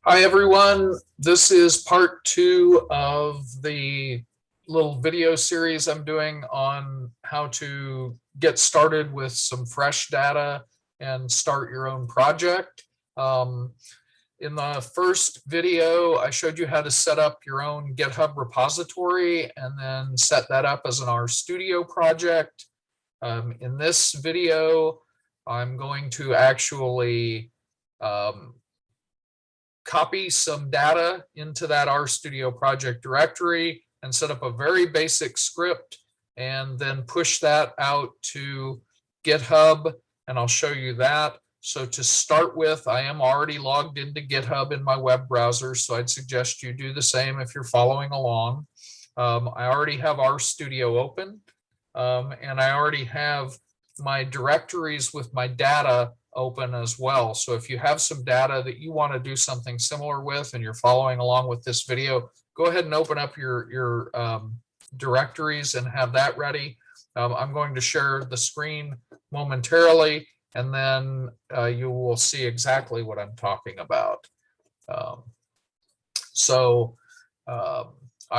Hi, everyone. This is part 2 of the little video series I'm doing on how to get started with some fresh data and start your own project. In the first video, I showed you how to set up your own GitHub repository and then set that up as an RStudio project. In this video, I'm going to actually copy some data into that RStudio project directory and set up a very basic script and then push that out to GitHub, and I'll show you that. So to start with, I am already logged into GitHub in my web browser, so I'd suggest you do the same if you're following along. I already have RStudio open, and I already have my directories with my data open as well. So if you have some data that you want to do something similar with and you're following along with this video, go ahead and open up your directories and have that ready. I'm going to share the screen momentarily, and then you will see exactly what I'm talking about. I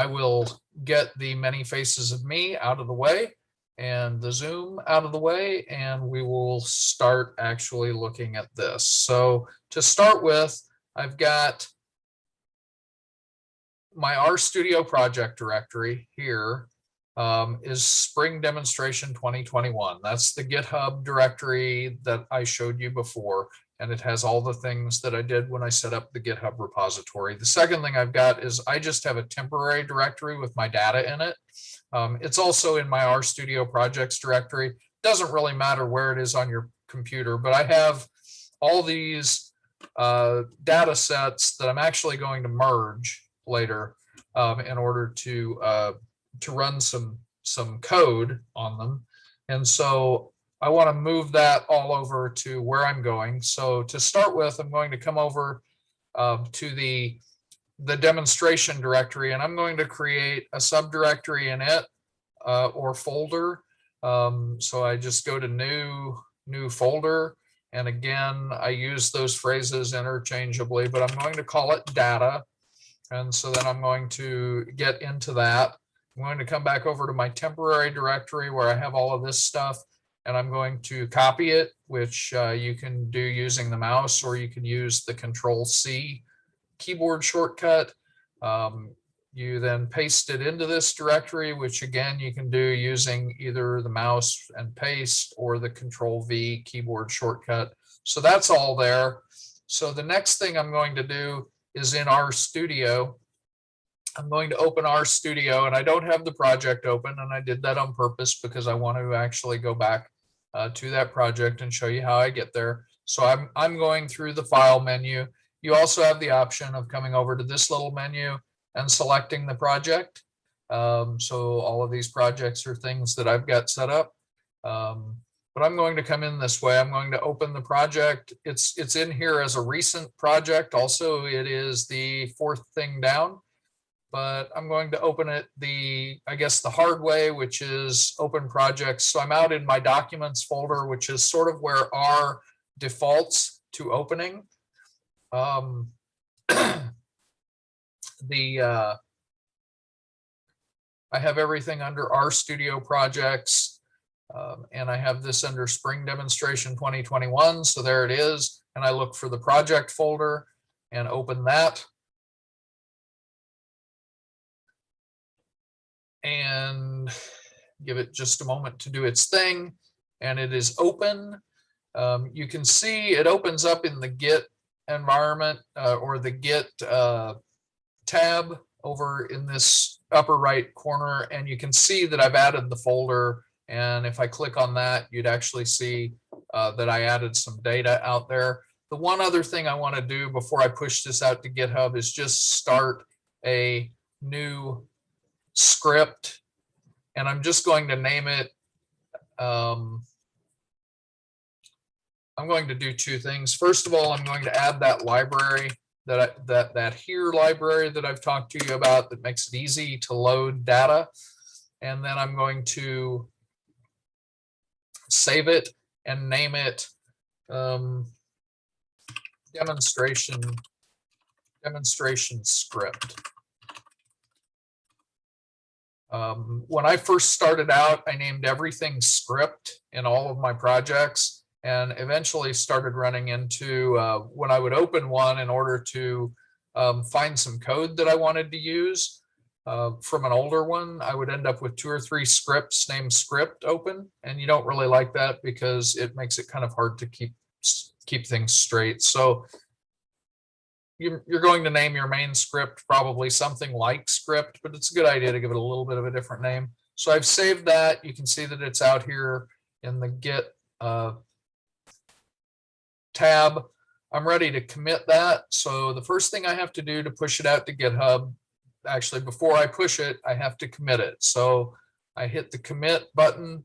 will get the many faces of me out of the way and the Zoom out of the way, and we will start actually looking at this. So to start with, I've got my RStudio project directory here. Is Spring Demonstration 2021. That's the GitHub directory that I showed you before, and it has all the things that I did when I set up the GitHub repository. The second thing I've got is I just have a temporary directory with my data in it. It's also in my RStudio projects directory. Doesn't really matter where it is on your computer, but I have all these data sets that I'm actually going to merge later in order to run some code on them. And so I want to move that all over to where I'm going. So to start with, I'm going to come over to the demonstration directory, and I'm going to create a subdirectory in it or folder. So I just go to new folder, and again I use those phrases interchangeably, but I'm going to call it data. And so then I'm going to get into that. I'm going to come back over to my temporary directory where I have all of this stuff, and I'm going to copy it, which you can do using the mouse, or you can use the Control-C keyboard shortcut. You then paste it into this directory, which again you can do using either the mouse and paste or the Control-V keyboard shortcut. So that's all there. So the next thing I'm going to do is in RStudio. I'm going to open RStudio, and I don't have the project open, and I did that on purpose because I want to actually go back to that project and show you how I get there. So I'm going through the file menu. You also have the option of coming over to this little menu and selecting the project. So all of these projects are things that I've got set up. But I'm going to come in this way. I'm going to open the project. It's in here as a recent project. Also, it is the fourth thing down. But I'm going to open it I guess the hard way, which is open projects. So I'm out in my documents folder, which is sort of where R defaults to opening. I have everything under RStudio projects, and I have this under Spring Demonstration 2021. So there it is. And I look for the project folder and open that. And give it just a moment to do its thing, and it is open. You can see it opens up in the Git environment or the Git tab over in this upper right corner, and you can see that I've added the folder, and if I click on that, you'd actually see that I added some data out there. The one other thing I want to do before I push this out to GitHub is just start a new script, and I'm just going to name it. I'm going to do two things. First of all, I'm going to add that library that here library that I've talked to you about that makes it easy to load data, and then I'm going to save it and name it demonstration demonstration script. When I first started out, I named everything script in all of my projects, and eventually started running into when I would open one in order to find some code that I wanted to use from an older one, I would end up with 2 or 3 scripts named script open, and you don't really like that because it makes it kind of hard to keep things straight. So you're going to name your main script probably something like script, but it's a good idea to give it a little bit of a different name. So I've saved that. You can see that it's out here in the Git tab. I'm ready to commit that. So the first thing I have to do to push it out to GitHub, actually before I push it, I have to commit it. So I hit the commit button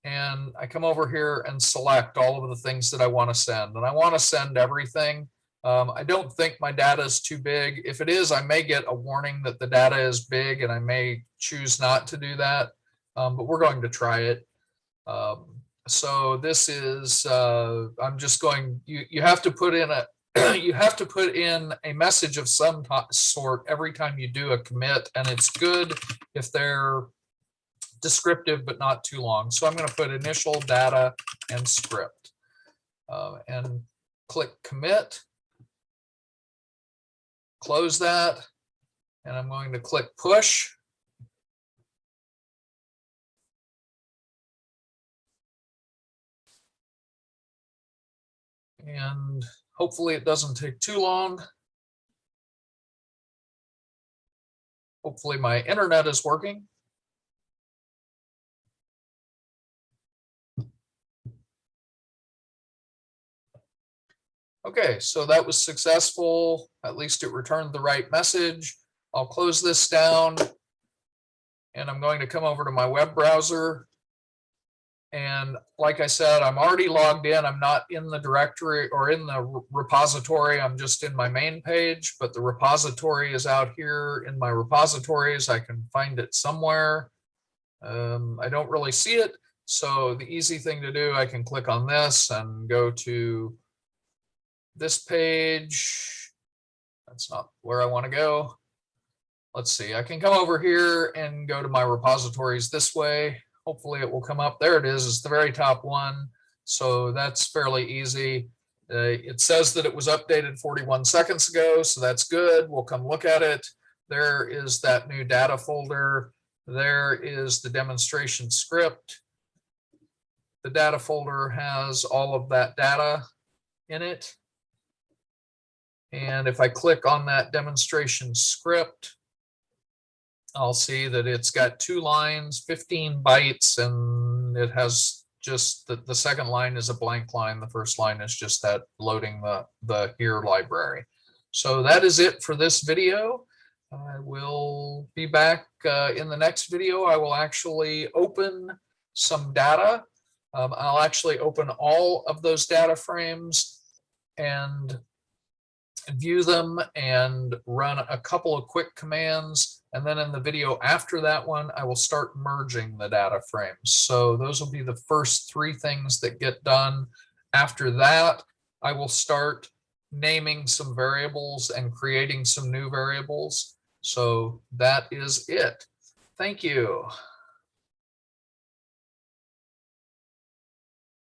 and I come over here and select all of the things that I want to send. And I want to send everything. I don't think my data is too big. If it is, I may get a warning that the data is big and I may choose not to do that, but we're going to try it. So this is, I'm just going, you have to put in you have to put in a message of some sort every time you do a commit, and it's good if they're descriptive but not too long. So I'm going to put initial data and script and click commit. Close that, and I'm going to click push. And hopefully it doesn't take too long. Hopefully my internet is working. Okay, so that was successful. At least it returned the right message. I'll close this down and I'm going to come over to my web browser. And like I said, I'm already logged in. I'm not in the directory or in the repository. I'm just in my main page, but the repository is out here in my repositories. I can find it somewhere. I don't really see it. So the easy thing to do, I can click on this and go to this page. That's not where I want to go. Let's see, I can come over here and go to my repositories this way. Hopefully it will come up. There it is. It's the very top one. So that's fairly easy. It says that it was updated 41 seconds ago. So that's good. We'll come look at it. There is that new data folder. There is the demonstration script. The data folder has all of that data in it. And if I click on that demonstration script, I'll see that it's got 2 lines, 15 bytes, and it has just the second line is a blank line. The first line is just that loading the here library. So that is it for this video. I will be back in the next video. I will actually open some data. I'll actually open all of those data frames and view them and run a couple of quick commands. And then in the video after that one, I will start merging the data frames. So those will be the first 3 things that get done. After that, I will start naming some variables and creating some new variables. So that is it. Thank you.